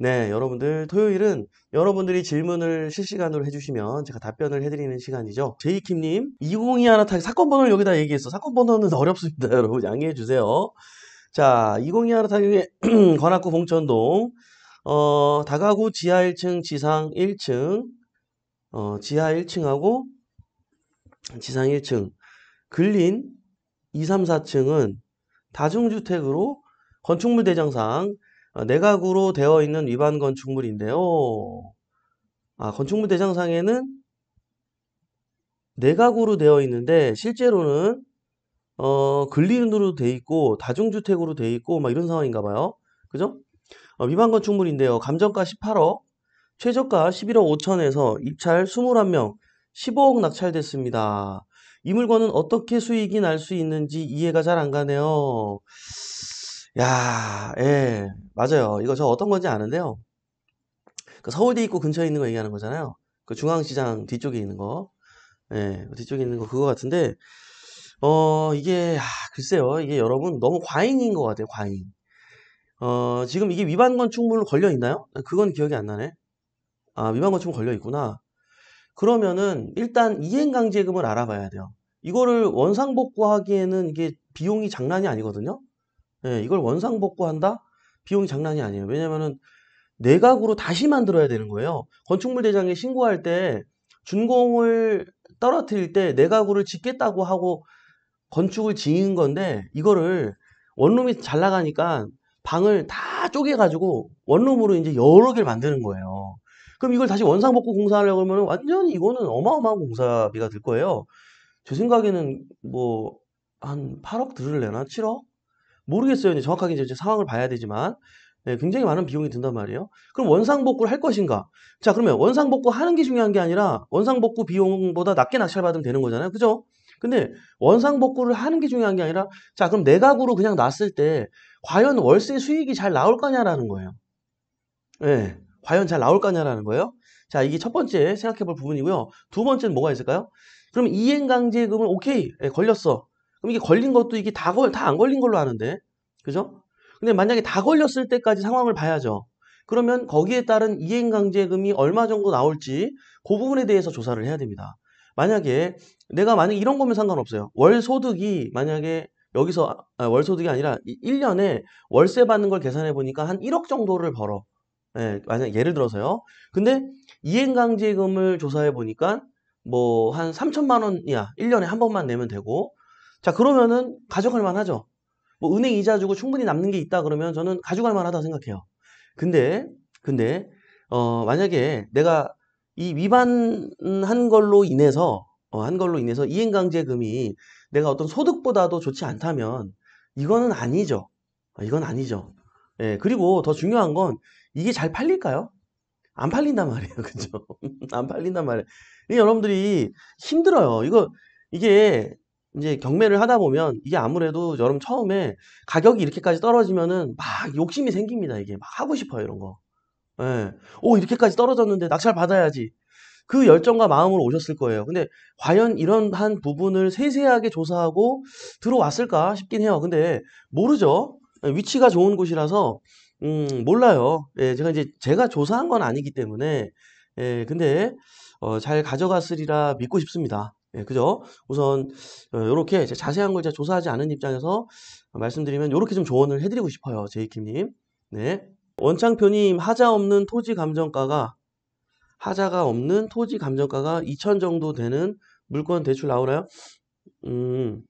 네, 여러분들 토요일은 여러분들이 질문을 실시간으로 해주시면 제가 답변을 해드리는 시간이죠. 제이킴님, 2022 하나 타기 사건 번호를 여기다 얘기했어. 사건 번호는 어렵습니다. 여러분 양해해 주세요. 자, 2022 하나 타기 관악구 봉천동 다가구 지하 1층, 지상 1층, 지하 1층하고 지상 1층 근린 2, 3, 4층은 다중주택으로 건축물 대장상 내각으로 되어 있는 위반 건축물인데요. 건축물 대장상에는 내각으로 되어 있는데 실제로는 근린으로 돼 있고 다중주택으로 돼 있고 막 이런 상황인가 봐요. 그죠? 위반 건축물인데요. 감정가 18억, 최저가 11억 5천에서 입찰 21명, 15억 낙찰됐습니다. 이 물건은 어떻게 수익이 날 수 있는지 이해가 잘 안 가네요. 야, 예, 맞아요. 이거 저 어떤 건지 아는데요. 그 서울대 입구 근처에 있는 거 얘기하는 거잖아요. 그 중앙시장 뒤쪽에 있는 거. 예, 뒤쪽에 있는 거 그거 같은데, 이게, 글쎄요. 이게 여러분 너무 과잉인 것 같아요, 과잉. 지금 이게 위반 건축물로 걸려 있나요? 그건 기억이 안 나네. 위반 건축물 걸려 있구나. 그러면은 일단 이행강제금을 알아봐야 돼요. 이거를 원상복구하기에는 이게 비용이 장난이 아니거든요. 예, 이걸 원상복구한다? 비용이 장난이 아니에요. 왜냐면은 내각으로 다시 만들어야 되는 거예요. 건축물 대장에 신고할 때 준공을 떨어뜨릴 때 내각으로 짓겠다고 하고 건축을 지은 건데 이거를 원룸이 잘 나가니까 방을 다 쪼개가지고 원룸으로 이제 여러 개를 만드는 거예요. 그럼 이걸 다시 원상복구 공사하려고 하면 완전히 이거는 어마어마한 공사비가 들 거예요. 제 생각에는 뭐 한 8억 들으려나? 7억? 모르겠어요. 이제 정확하게 이제 상황을 봐야 되지만 네, 굉장히 많은 비용이 든단 말이에요. 그럼 원상복구를 할 것인가? 자, 그러면 원상복구 하는 게 중요한 게 아니라 원상복구 비용보다 낮게 낙찰받으면 되는 거잖아요. 그죠? 근데 원상복구를 하는 게 중요한 게 아니라 자, 그럼 내각으로 그냥 놨을 때 과연 월세 수익이 잘 나올 거냐라는 거예요. 예, 과연 잘 나올 거냐라는 거예요. 자, 이게 첫 번째 생각해 볼 부분이고요. 두 번째는 뭐가 있을까요? 그럼 이행강제금을 오케이, 예, 걸렸어. 그럼 이게 걸린 것도 이게 다 안 걸린 걸로 아는데. 그죠? 근데 만약에 다 걸렸을 때까지 상황을 봐야죠. 그러면 거기에 따른 이행강제금이 얼마 정도 나올지 그 부분에 대해서 조사를 해야 됩니다. 만약에 이런 거면 상관없어요. 월 소득이 만약에 여기서 월 소득이 아니라 1년에 월세 받는 걸 계산해 보니까 한 1억 정도를 벌어. 예, 만약 예를 들어서요. 근데 이행강제금을 조사해 보니까 뭐 한 3천만 원이야. 1년에 한 번만 내면 되고. 자, 그러면은 가져갈 만하죠. 뭐 은행 이자 주고 충분히 남는 게 있다 그러면 저는 가져갈 만하다고 생각해요. 근데 만약에 내가 이 위반한 걸로 인해서 한 걸로 인해서 이행강제금이 내가 어떤 소득보다도 좋지 않다면 이거는 아니죠. 이건 아니죠. 예, 그리고 더 중요한 건 이게 잘 팔릴까요? 안 팔린단 말이에요. 그죠? 안 팔린단 말이에요. 이게 여러분들이 힘들어요. 이게 이제 경매를 하다 보면 이게 아무래도 여러분 처음에 가격이 이렇게까지 떨어지면은 막 욕심이 생깁니다. 이게 막 하고 싶어요. 이런 거. 예. 오, 이렇게까지 떨어졌는데 낙찰 받아야지. 그 열정과 마음으로 오셨을 거예요. 근데 과연 이런 한 부분을 세세하게 조사하고 들어왔을까 싶긴 해요. 근데 모르죠. 예, 위치가 좋은 곳이라서 몰라요. 예, 제가 조사한 건 아니기 때문에 예, 근데 잘 가져갔으리라 믿고 싶습니다. 예, 그죠? 우선 요렇게 자세한 걸 제가 조사하지 않은 입장에서 말씀드리면 요렇게 좀 조언을 해드리고 싶어요. 제이킴님. 네. 원창표님 하자가 없는 토지 감정가가 2천 정도 되는 물건 대출 나오나요? 음,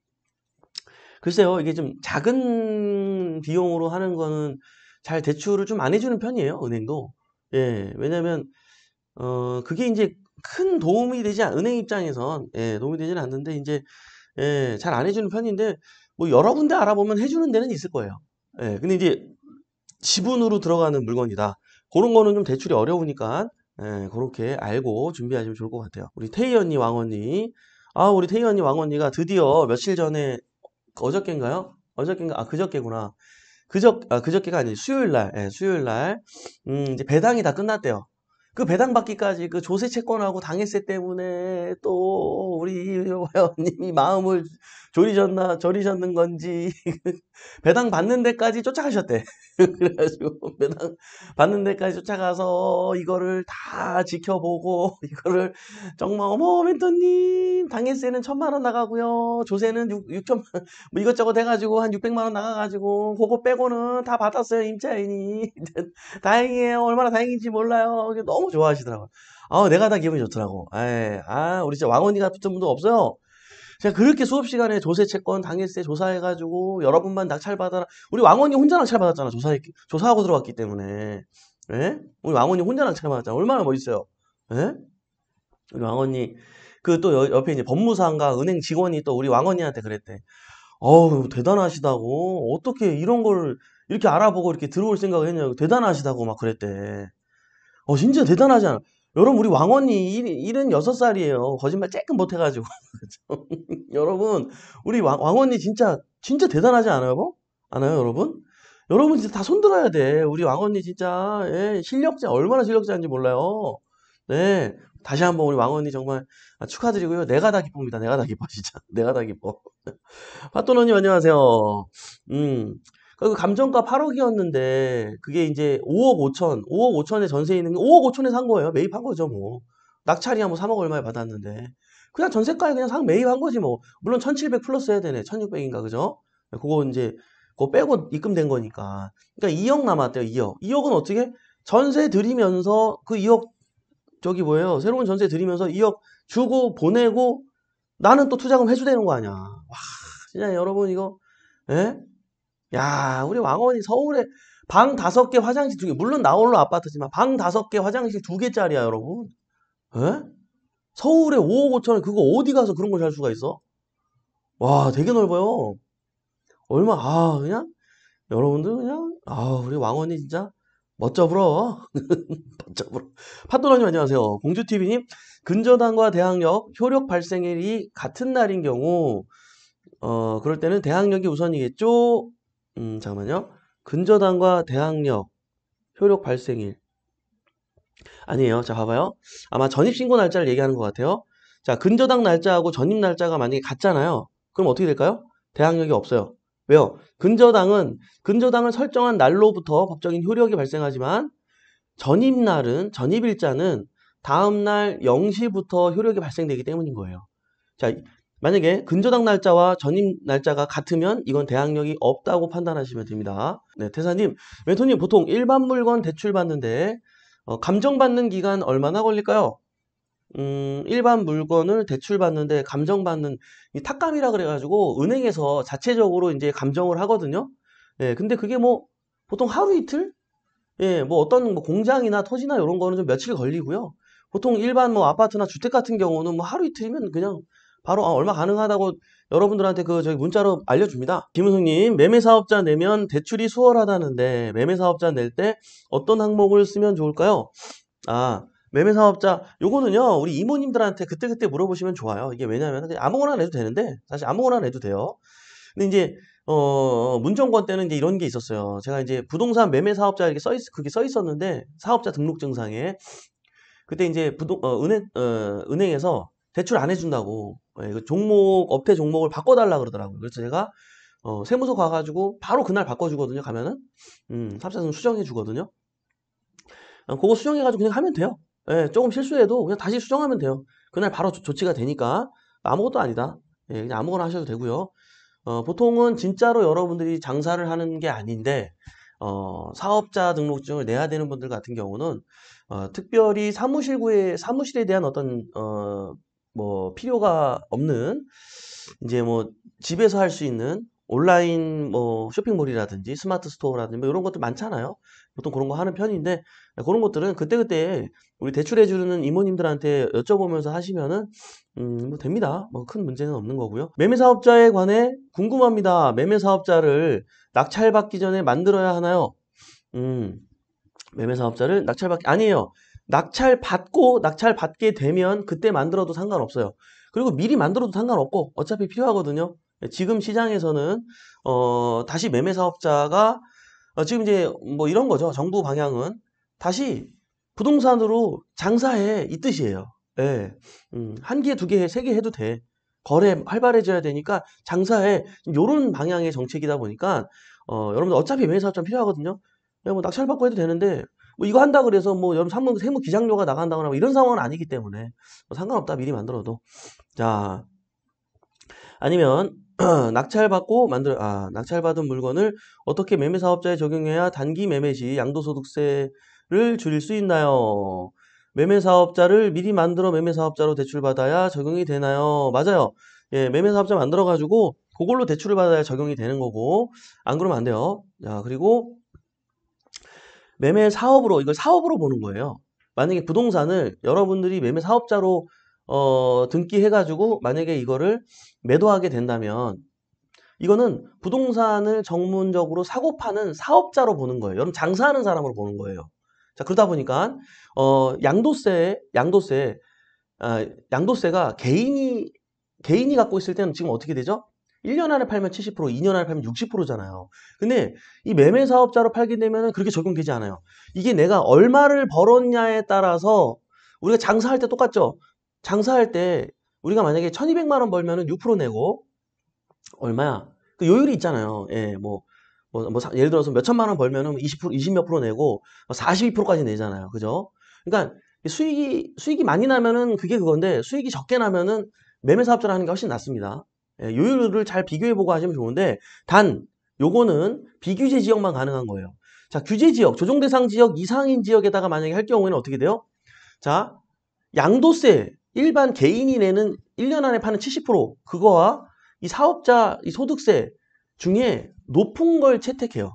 글쎄요. 이게 좀 작은 비용으로 하는 거는 잘 대출을 좀 안 해주는 편이에요. 은행도. 예, 왜냐면 그게 이제 큰 도움이 은행 입장에선 예, 도움이 되지는 않는데 이제 예, 잘 안 해주는 편인데 뭐 여러 군데 알아보면 해주는 데는 있을 거예요. 예, 근데 이제 지분으로 들어가는 물건이다. 그런 거는 좀 대출이 어려우니까 예, 그렇게 알고 준비하시면 좋을 것 같아요. 우리 태희 언니, 왕 언니. 우리 태희 언니, 왕 언니가 드디어 며칠 전에 어저께인가요? 어저께인가? 그저께구나. 그저께가 아니지 수요일 날. 예, 수요일 날. 이제 배당이 다 끝났대요. 그 배당받기까지 그 조세 채권하고 당해세 때문에 또 우리 회원님이 마음을 졸이셨는 건지 배당 받는 데까지 쫓아가셨대. 그래가지고 배당 받는 데까지 쫓아가서 이거를 다 지켜보고 이거를 정말 어머 멘토님 당해세는 1,000만 원 나가고요. 조세는 6천만 뭐 이것저것 해가지고 한 600만 원 나가가지고 그거 빼고는 다 받았어요 임차인이. 다행이에요. 얼마나 다행인지 몰라요. 너무 좋아하시더라고요. 내가 다 기분이 좋더라고. 우리 진짜 왕언니 같은 분도 없어요. 제가 그렇게 수업 시간에 조세 채권, 당해세 조사해가지고 여러분만 낙찰받아라. 우리 왕언니 혼자 낙찰받았잖아. 조사하고 들어왔기 때문에. 예? 우리 왕언니 혼자 낙찰받았잖아. 얼마나 멋있어요. 예? 우리 왕언니. 그 또 옆에 이제 법무사인가 은행 직원이 또 우리 왕언니한테 그랬대. 어우, 대단하시다고. 어떻게 이런 걸 이렇게 알아보고 이렇게 들어올 생각을 했냐고. 대단하시다고 막 그랬대. 진짜 대단하지 않아? 여러분, 우리 왕언니 76살이에요. 거짓말 쬐끔 못해가지고. 그죠? 여러분, 우리 왕언니 진짜 대단하지 않아요? 뭐? 않아요, 여러분? 여러분 진짜 다 손들어야 돼. 우리 왕언니 진짜, 예, 얼마나 실력자인지 몰라요. 네. 다시 한번 우리 왕언니 정말 축하드리고요. 내가 다 기쁩니다. 내가 다 기뻐, 진짜. 내가 다 기뻐. 파토너님 안녕하세요. 그 감정가 8억이었는데 그게 이제 5억 5천, 5억 5천에 전세 있는 게 5억 5천에 산 거예요. 매입한 거죠, 뭐. 낙찰이야 뭐 3억 얼마에 받았는데. 그냥 전세가에 그냥 매입한 거지 뭐. 물론 1,700 플러스 해야 되네. 1,600인가 그죠? 그거 이제 그거 빼고 입금된 거니까. 그러니까 2억 남았대요, 2억. 2억은 어떻게? 전세 드리면서 그 2억 저기 뭐예요? 새로운 전세 드리면서 2억 주고 보내고 나는 또 투자금 회수되는 거 아니야. 와, 진짜 여러분 이거 예? 야, 우리 왕원이 서울에 방 5개, 화장실 2개. 물론 나홀로 아파트지만 방 5개, 화장실 2개짜리야, 여러분. 예? 서울에 5억 5천원 그거 어디 가서 그런 걸 살 수가 있어? 와, 되게 넓어요. 그냥 여러분들 그냥 우리 왕원이 진짜 멋져 불어. 멋져 불어. 팟도라님 안녕하세요. 공주TV님, 근저당과 대항력 효력 발생일이 같은 날인 경우 그럴 때는 대항력이 우선이겠죠? 잠깐만요. 근저당과 대항력, 효력 발생일. 아니에요. 자, 봐봐요. 아마 전입신고 날짜를 얘기하는 것 같아요. 자, 근저당 날짜하고 전입 날짜가 만약에 같잖아요. 그럼 어떻게 될까요? 대항력이 없어요. 왜요? 근저당을 설정한 날로부터 법적인 효력이 발생하지만 전입일자는 다음날 0시부터 효력이 발생되기 때문인 거예요. 자, 만약에 근저당 날짜와 전입 날짜가 같으면 이건 대항력이 없다고 판단하시면 됩니다. 네, 태사님, 멘토님 보통 일반 물건 대출 받는데 감정받는 기간 얼마나 걸릴까요? 일반 물건을 대출 받는데 감정받는 이 탁감이라 그래가지고 은행에서 자체적으로 이제 감정을 하거든요. 예, 근데 그게 뭐 보통 하루 이틀? 예, 뭐 어떤 뭐 공장이나 토지나 이런 거는 좀 며칠 걸리고요. 보통 일반 뭐 아파트나 주택 같은 경우는 뭐 하루 이틀이면 그냥 바로 얼마 가능하다고 여러분들한테 저기 문자로 알려줍니다. 김은숙님, 매매사업자 내면 대출이 수월하다는데 매매사업자 낼 때 어떤 항목을 쓰면 좋을까요? 매매사업자 요거는요 우리 이모님들한테 그때그때 물어보시면 좋아요. 이게 왜냐면 아무거나 내도 되는데 사실 아무거나 내도 돼요. 근데 이제 문정권 때는 이제 이런 게 있었어요. 제가 이제 부동산 매매사업자 이렇게 그게 써 있었는데 사업자 등록증상에 그때 이제 은행에서 대출 안 해준다고 그 업태 종목을 바꿔달라 그러더라고요. 그래서 제가 세무서 가가지고 바로 그날 바꿔주거든요. 가면은 사업자증 수정해 주거든요. 그거 수정해가지고 그냥 하면 돼요. 예, 조금 실수해도 그냥 다시 수정하면 돼요. 그날 바로 조치가 되니까 아무것도 아니다. 예, 그냥 아무거나 하셔도 되고요. 보통은 진짜로 여러분들이 장사를 하는 게 아닌데 사업자 등록증을 내야 되는 분들 같은 경우는 특별히 사무실에 대한 어떤 뭐 필요가 없는 이제 뭐 집에서 할 수 있는 온라인 뭐 쇼핑몰이라든지 스마트 스토어라든지 뭐 이런 것들 많잖아요. 보통 그런 거 하는 편인데 그런 것들은 그때그때 우리 대출해주는 이모님들한테 여쭤보면서 하시면은 뭐 됩니다. 뭐 큰 문제는 없는 거고요. 매매사업자에 관해 궁금합니다. 매매사업자를 낙찰받기 전에 만들어야 하나요? 매매사업자를 아니에요. 낙찰받게 되면 그때 만들어도 상관없어요. 그리고 미리 만들어도 상관없고 어차피 필요하거든요. 지금 시장에서는 다시 매매사업자가 지금 이제 뭐 이런 거죠. 정부 방향은 다시 부동산으로 장사해 이 뜻이에요. 예. 한 개, 두 개, 세 개 해도 돼. 거래 활발해져야 되니까 장사해. 요런 방향의 정책이다 보니까 여러분들 어차피 매매사업장 필요하거든요. 그냥 뭐 낙찰 받고 해도 되는데 뭐 이거 한다 그래서 뭐 여러분 세무 기장료가 나간다거나 뭐 이런 상황은 아니기 때문에 뭐 상관없다 미리 만들어도. 자, 아니면 낙찰받은 물건을 어떻게 매매사업자에 적용해야 단기 매매 시 양도소득세를 줄일 수 있나요? 매매사업자를 미리 만들어 매매사업자로 대출받아야 적용이 되나요? 맞아요. 예, 매매사업자 만들어가지고 그걸로 대출을 받아야 적용이 되는 거고 안 그러면 안 돼요. 자, 그리고 매매사업으로 이걸 사업으로 보는 거예요. 만약에 부동산을 여러분들이 매매사업자로 등기해가지고 만약에 이거를 매도하게 된다면 이거는 부동산을 전문적으로 사고 파는 사업자로 보는 거예요. 여러분 장사하는 사람으로 보는 거예요. 자, 그러다 보니까 양도세가 개인이 갖고 있을 때는 지금 어떻게 되죠? 1년 안에 팔면 70%, 2년 안에 팔면 60%잖아요. 근데 이 매매 사업자로 팔게 되면 그렇게 적용되지 않아요. 이게 내가 얼마를 벌었냐에 따라서 우리가 장사할 때 똑같죠? 장사할 때 우리가 만약에 1200만 원 벌면은 6% 내고 얼마야? 그 요율이 있잖아요. 예, 예를 들어서 몇 천만 원 벌면은 20 몇 프로 내고 42%까지 내잖아요. 그죠? 그러니까 수익이 많이 나면은 그게 그건데 수익이 적게 나면은 매매 사업자를 하는 게 훨씬 낫습니다. 예, 요율을 잘 비교해보고 하시면 좋은데 단 요거는 비규제 지역만 가능한 거예요. 자, 규제 지역, 조정 대상 지역 이상인 지역에다가 만약에 할 경우에는 어떻게 돼요? 자, 양도세 일반 개인이 내는 1년 안에 파는 70% 그거와 이 사업자 이 소득세 중에 높은 걸 채택해요.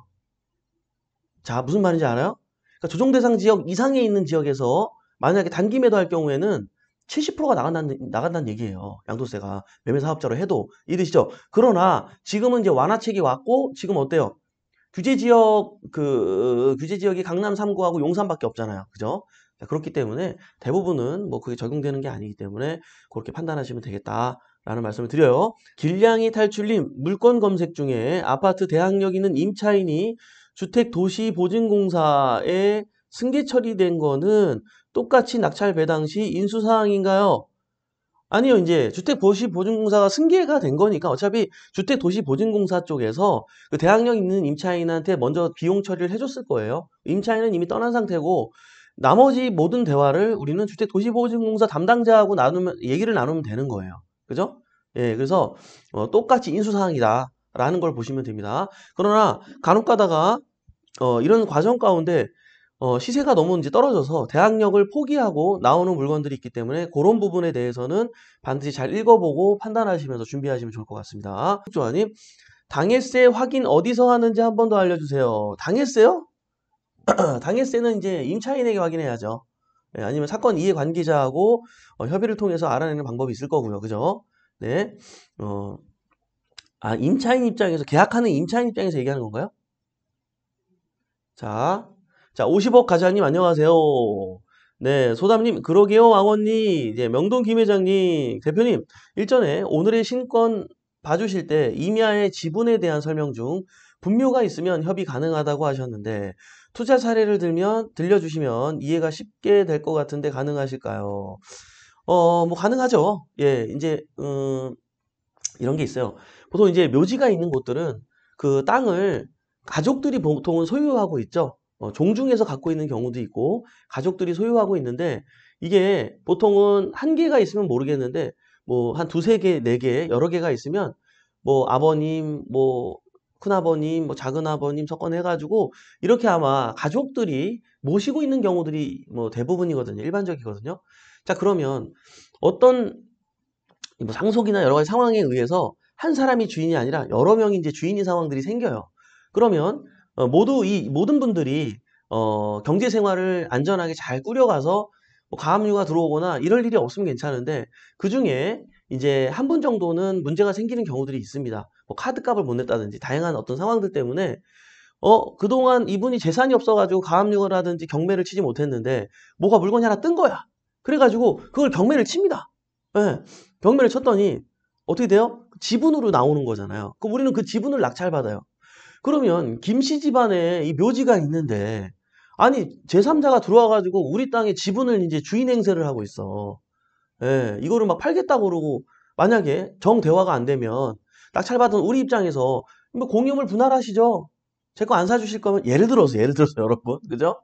자, 무슨 말인지 알아요? 그러니까 조정 대상 지역 이상에 있는 지역에서 만약에 단기 매도할 경우에는 70%가 나간다는 얘기예요. 양도세가 매매 사업자로 해도 이 뜻이죠. 그러나 지금은 이제 완화책이 왔고 지금 어때요? 규제 지역이 강남 3구하고 용산밖에 없잖아요. 그죠? 자, 그렇기 때문에 대부분은 뭐 그게 적용되는 게 아니기 때문에 그렇게 판단하시면 되겠다라는 말씀을 드려요. 길냥이 탈출님, 물건 검색 중에 아파트 대항력 있는 임차인이 주택도시보증공사에 승계 처리된 거는 똑같이 낙찰 배당 시 인수사항인가요? 아니요, 이제 주택도시보증공사가 승계가 된 거니까 어차피 주택도시보증공사 쪽에서 그 대항력 있는 임차인한테 먼저 비용 처리를 해줬을 거예요. 임차인은 이미 떠난 상태고 나머지 모든 대화를 우리는 주택도시보증공사 담당자하고 얘기를 나누면 되는 거예요. 그죠? 예, 그래서 똑같이 인수사항이다라는 걸 보시면 됩니다. 그러나 간혹 가다가 이런 과정 가운데 시세가 너무 이제 떨어져서 대항력을 포기하고 나오는 물건들이 있기 때문에 그런 부분에 대해서는 반드시 잘 읽어보고 판단하시면서 준비하시면 좋을 것 같습니다. 조아님, 당해세 확인 어디서 하는지 한 번 더 알려주세요. 당해세요? 당해세는 이제 임차인에게 확인해야죠. 예, 아니면 사건 이해관계자하고 협의를 통해서 알아내는 방법이 있을 거고요. 그죠? 네. 임차인 입장에서, 계약하는 임차인 입장에서 얘기하는 건가요? 자, 50억 가자님 안녕하세요. 네, 소담님, 그러게요, 왕원님, 네, 명동 김 회장님, 대표님, 일전에 오늘의 신건 봐주실 때 임야의 지분에 대한 설명 중 분묘가 있으면 협의 가능하다고 하셨는데 투자 사례를 들려주시면 이해가 쉽게 될 것 같은데 가능하실까요? 뭐 가능하죠. 예, 이제 이런 게 있어요. 보통 이제 묘지가 있는 곳들은 그 땅을 가족들이 보통은 소유하고 있죠. 종중에서 갖고 있는 경우도 있고 가족들이 소유하고 있는데 이게 보통은 한 개가 있으면 모르겠는데 뭐 한 두세 개, 네 개, 여러 개가 있으면 뭐 아버님, 뭐 큰아버님, 뭐 작은아버님 석권해가지고 이렇게 아마 가족들이 모시고 있는 경우들이 뭐 대부분이거든요. 일반적이거든요. 자, 그러면 어떤 뭐 상속이나 여러 가지 상황에 의해서 한 사람이 주인이 아니라 여러 명이 이제 주인인 상황들이 생겨요. 그러면 이 모든 분들이 경제 생활을 안전하게 잘 꾸려가서 뭐 가압류가 들어오거나 이럴 일이 없으면 괜찮은데 그 중에 이제 한 분 정도는 문제가 생기는 경우들이 있습니다. 뭐 카드값을 못 냈다든지 다양한 어떤 상황들 때문에 그동안 이분이 재산이 없어가지고 가압류를 하든지 경매를 치지 못했는데 뭐가 물건이 하나 뜬 거야. 그래가지고 그걸 경매를 칩니다. 예, 경매를 쳤더니 어떻게 돼요? 지분으로 나오는 거잖아요. 그럼 우리는 그 지분을 낙찰받아요. 그러면 김씨 집안에 이 묘지가 있는데 아니, 제3자가 들어와가지고 우리 땅에 지분을 이제 주인 행세를 하고 있어. 예, 이거를 막 팔겠다고 그러고, 만약에 정대화가 안 되면, 낙찰받은 우리 입장에서, 뭐 공유물 분할하시죠? 제 거 안 사주실 거면, 예를 들어서 여러분, 그죠?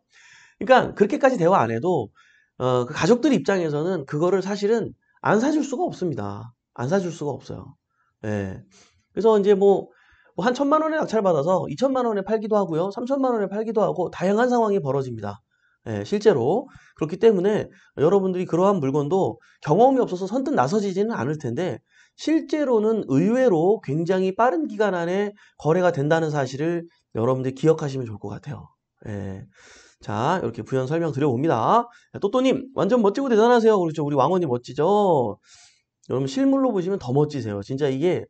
그러니까 그렇게까지 대화 안 해도, 그 가족들 입장에서는 그거를 사실은 안 사줄 수가 없습니다. 안 사줄 수가 없어요. 예. 그래서 이제 한 1,000만 원에 낙찰받아서 2,000만 원에 팔기도 하고요. 3,000만 원에 팔기도 하고 다양한 상황이 벌어집니다. 예, 실제로. 그렇기 때문에 여러분들이 그러한 물건도 경험이 없어서 선뜻 나서지지는 않을 텐데 실제로는 의외로 굉장히 빠른 기간 안에 거래가 된다는 사실을 여러분들이 기억하시면 좋을 것 같아요. 예. 자, 이렇게 부연 설명 드려봅니다. 또또님, 완전 멋지고 대단하세요. 그렇죠. 우리 왕원이 멋지죠? 여러분, 실물로 보시면 더 멋지세요. 진짜 이게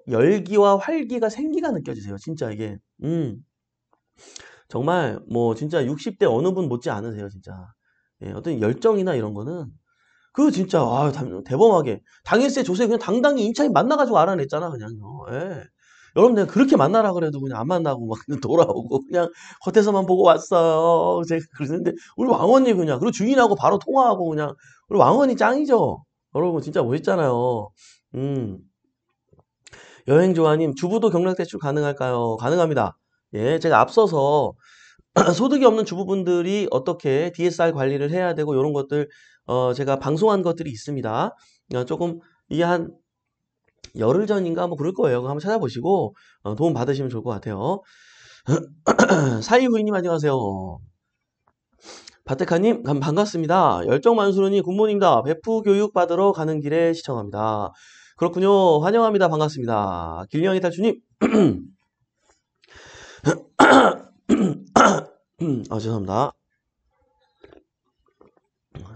열기와 활기가 생기가 느껴지세요. 진짜 이게. 정말 뭐 진짜 60대 어느 분 못지 않으세요. 진짜. 예, 어떤 열정이나 이런 거는 그 진짜 대범하게 당일세 조세 그냥 당당히 임차인 만나가지고 알아냈잖아 그냥요. 예. 여러분 내가 그렇게 만나라 그래도 그냥 안 만나고 막 그냥 돌아오고 그냥 겉에서만 보고 왔어요. 제가 그러는데 우리 왕언니 그냥 그리고 주인하고 바로 통화하고 그냥 우리 왕언니 짱이죠. 여러분 진짜 멋있잖아요. 음. 여행조아님, 주부도 경락대출 가능할까요? 가능합니다. 예, 제가 앞서서 소득이 없는 주부분들이 어떻게 DSR 관리를 해야 되고 이런 것들 제가 방송한 것들이 있습니다. 조금 이게 한 열흘 전인가 뭐 그럴 거예요. 그거 한번 찾아보시고 도움 받으시면 좋을 것 같아요. 사이후이님 안녕하세요. 바테카님 반갑습니다. 열정만수르니 굿모닝다. 베프 교육 받으러 가는 길에 시청합니다. 그렇군요. 환영합니다. 반갑습니다. 길냥이 탈주님. 죄송합니다.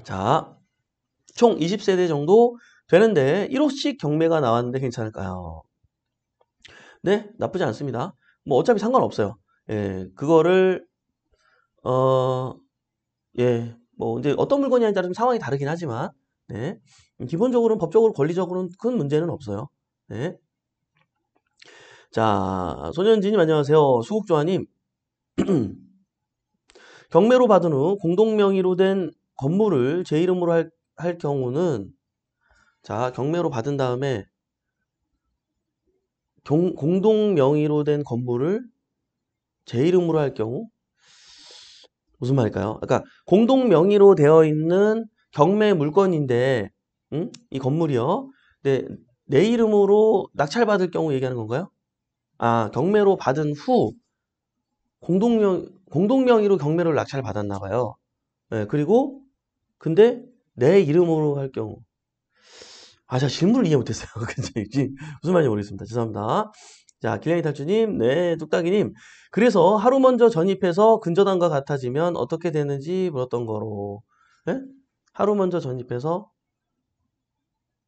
자, 총 20세대 정도 되는데 1호씩 경매가 나왔는데 괜찮을까요? 네, 나쁘지 않습니다. 뭐 어차피 상관없어요. 예, 그거를 예, 뭐 이제 어떤 물건이냐에 따라 좀 상황이 다르긴 하지만 네, 기본적으로는 법적으로 권리적으로는 큰 문제는 없어요. 네. 자, 소년지님 안녕하세요. 수국조아님 경매로 받은 후 공동명의로 된 건물을 제 이름으로 할 경우는 자, 경매로 받은 다음에 공동명의로 된 건물을 제 이름으로 할 경우 무슨 말일까요? 그러니까 공동명의로 되어 있는 경매 물건인데 이 건물이요. 내 이름으로 낙찰받을 경우 얘기하는 건가요? 아, 경매로 받은 후 공동명의로 경매를 낙찰받았나 봐요. 네, 그리고 근데 내 이름으로 할 경우 제가 질문을 이해 못했어요. 무슨 말인지 모르겠습니다. 죄송합니다. 자, 길냥이 탈주님, 네, 뚝딱이님. 그래서 하루 먼저 전입해서 근저당과 같아지면 어떻게 되는지 물었던 거로. 네? 하루 먼저 전입해서,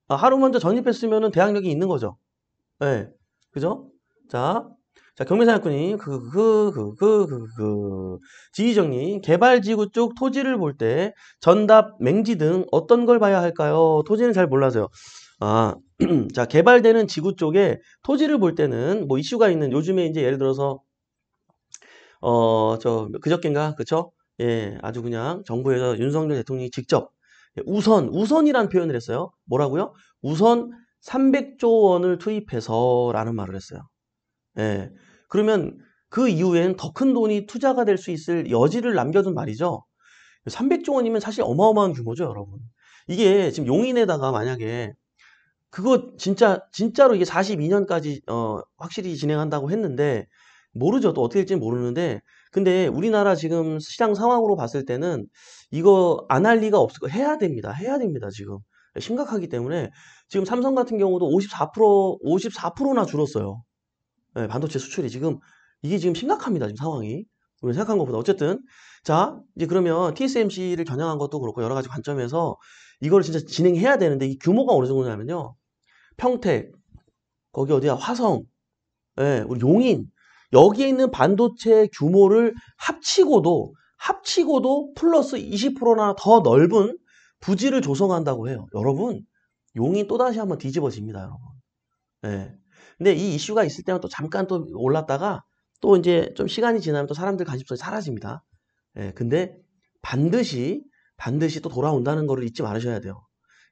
하루 먼저 전입했으면은 대항력이 있는 거죠. 네. 그죠? 경매사냥꾼이, 지휘정리, 개발지구 쪽 토지를 볼 때 전답, 맹지 등 어떤 걸 봐야 할까요? 토지는 잘 몰라서요. 자, 개발되는 지구 쪽에 토지를 볼 때는 뭐 이슈가 있는 요즘에 이제 예를 들어서 그저께인가 그쵸? 예, 아주 그냥 정부에서 윤석열 대통령이 직접 우선이란 표현을 했어요. 뭐라고요? 우선 300조 원을 투입해서라는 말을 했어요. 예. 그러면 그 이후엔 더 큰 돈이 투자가 될 수 있을 여지를 남겨둔 말이죠. 300조 원이면 사실 어마어마한 규모죠, 여러분. 이게 지금 용인에다가 만약에 그거 진짜로 이게 42년까지 확실히 진행한다고 했는데 모르죠. 또 어떻게 될지는 모르는데 근데 우리나라 지금 시장 상황으로 봤을 때는 이거 안 할 리가 없을 거 해야 됩니다. 해야 됩니다, 지금. 심각하기 때문에 지금 삼성 같은 경우도 54%나 줄었어요. 네, 반도체 수출이 이게 지금 심각합니다. 지금 상황이. 우리 생각한 것보다. 어쨌든. 자, 이제 그러면 TSMC를 겨냥한 것도 그렇고 여러 가지 관점에서 이걸 진짜 진행해야 되는데 이 규모가 어느 정도냐면요. 평택, 거기 어디야? 화성, 예, 우리 용인. 여기에 있는 반도체 규모를 합치고도 플러스 20%나 더 넓은 부지를 조성한다고 해요. 여러분, 용인 또다시 한번 뒤집어집니다, 여러분. 예. 근데 이 이슈가 있을 때는 또 잠깐 또 올랐다가 또 이제 좀 시간이 지나면 또 사람들 관심성이 사라집니다. 예, 근데 반드시 또 돌아온다는 거를 잊지 말으셔야 돼요.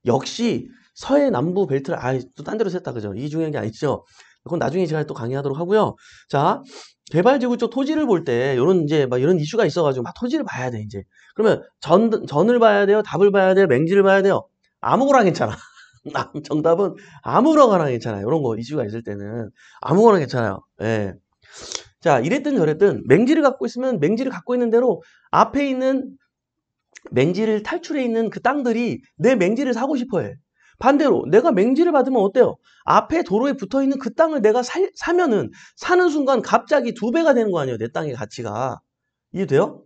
역시 서해 남부 벨트를 또 딴 데로 샜다 그죠? 이게 중요한 게 아니죠. 그건 나중에 제가 또 강의하도록 하고요. 자, 개발지구 쪽 토지를 볼 때 요런 이제 막 이런 이슈가 있어가지고 막 토지를 봐야 돼 이제. 그러면 전을 봐야 돼요, 답을 봐야 돼요, 맹지를 봐야 돼요. 아무거나 괜찮아. 정답은 아무거나 괜찮아요. 이런 거 이슈가 있을 때는 아무거나 괜찮아요. 예. 자, 이랬든 저랬든 맹지를 갖고 있으면 맹지를 갖고 있는 대로 앞에 있는 맹지를 탈출해 있는 그 땅들이 내 맹지를 사고 싶어 해. 반대로 내가 맹지를 받으면 어때요? 앞에 도로에 붙어 있는 그 땅을 내가 사면은 사는 순간 갑자기 2배가 되는 거 아니에요? 내 땅의 가치가. 이해돼요?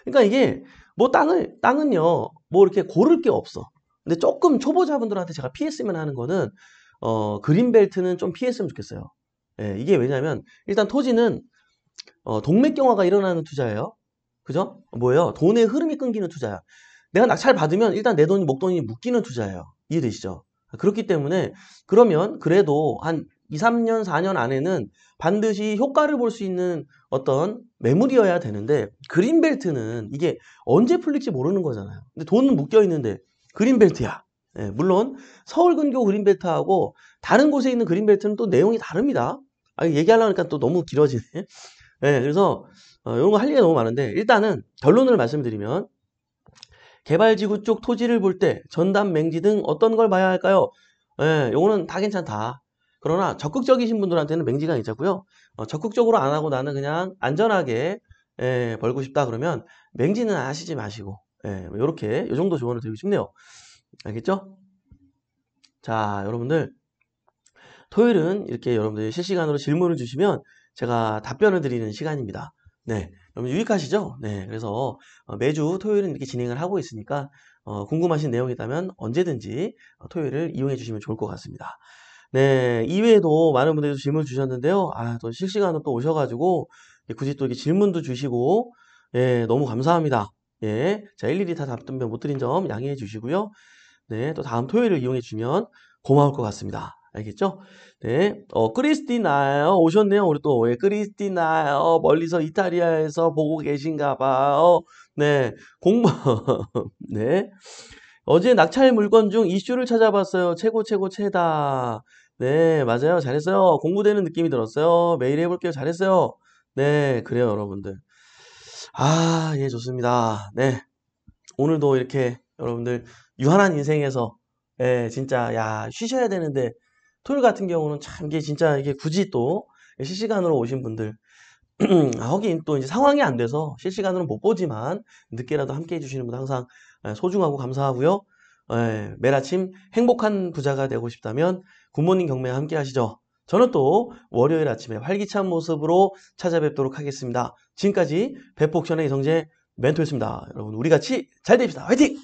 그러니까 이게 뭐 땅은요 뭐 이렇게 고를 게 없어. 근데 조금 초보자분들한테 제가 피했으면 하는 거는 그린벨트는 좀 피했으면 좋겠어요. 예, 이게 왜냐면 일단 토지는 동맥경화가 일어나는 투자예요. 그죠? 뭐예요? 돈의 흐름이 끊기는 투자야. 내가 낙찰 받으면 일단 내 돈이 목돈이 묶이는 투자예요. 이해되시죠? 그렇기 때문에 그러면 그래도 한 2, 3년, 4년 안에는 반드시 효과를 볼 수 있는 어떤 매물이어야 되는데 그린벨트는 이게 언제 풀릴지 모르는 거잖아요. 근데 돈은 묶여 있는데 그린벨트야. 예, 물론 서울 근교 그린벨트하고 다른 곳에 있는 그린벨트는 또 내용이 다릅니다. 얘기하려니까 또 너무 길어지네. 네, 그래서 이런 거 할 얘기가 너무 많은데 일단은 결론을 말씀드리면 개발지구 쪽 토지를 볼 때 전담 맹지 등 어떤 걸 봐야 할까요? 예, 요거는 다 괜찮다. 그러나 적극적이신 분들한테는 맹지가 괜찮고요. 적극적으로 안 하고 나는 그냥 안전하게 벌고 싶다 그러면 맹지는 하시지 마시고 요렇게 요 정도 조언을 드리고 싶네요. 알겠죠? 자, 여러분들 토요일은 이렇게 여러분들이 실시간으로 질문을 주시면 제가 답변을 드리는 시간입니다. 네, 여러분 유익하시죠? 네, 그래서 매주 토요일은 이렇게 진행을 하고 있으니까 궁금하신 내용이 있다면 언제든지 토요일을 이용해 주시면 좋을 것 같습니다. 네, 이외에도 많은 분들이 질문 주셨는데요. 또 실시간으로 또 오셔가지고 굳이 또 이렇게 질문도 주시고 예, 너무 감사합니다. 예, 자 일일이 다 답변 못 드린 점 양해해 주시고요. 네, 또 다음 토요일을 이용해 주시면 고마울 것 같습니다. 알겠죠? 네, 크리스티나요. 오셨네요. 우리 또, 예, 크리스티나요. 멀리서 이탈리아에서 보고 계신가 봐요. 네, 네. 어제 낙찰 물건 중 이슈를 찾아봤어요. 최고, 최다. 네, 맞아요. 잘했어요. 공부되는 느낌이 들었어요. 매일 해볼게요. 잘했어요. 네, 그래요, 여러분들. 예, 좋습니다. 네. 오늘도 이렇게 여러분들 유한한 인생에서 진짜 쉬셔야 되는데 토요일 같은 경우는 참 이게 진짜 이게 굳이 또 실시간으로 오신 분들 하긴 또 이제 상황이 안 돼서 실시간으로 못 보지만 늦게라도 함께 해주시는 분 항상 소중하고 감사하고요. 매일 아침 행복한 부자가 되고 싶다면 굿모닝 경매와 함께 하시죠. 저는 또 월요일 아침에 활기찬 모습으로 찾아뵙도록 하겠습니다. 지금까지 배포옵션의 이성재 멘토였습니다. 여러분 우리 같이 잘 됩시다. 화이팅!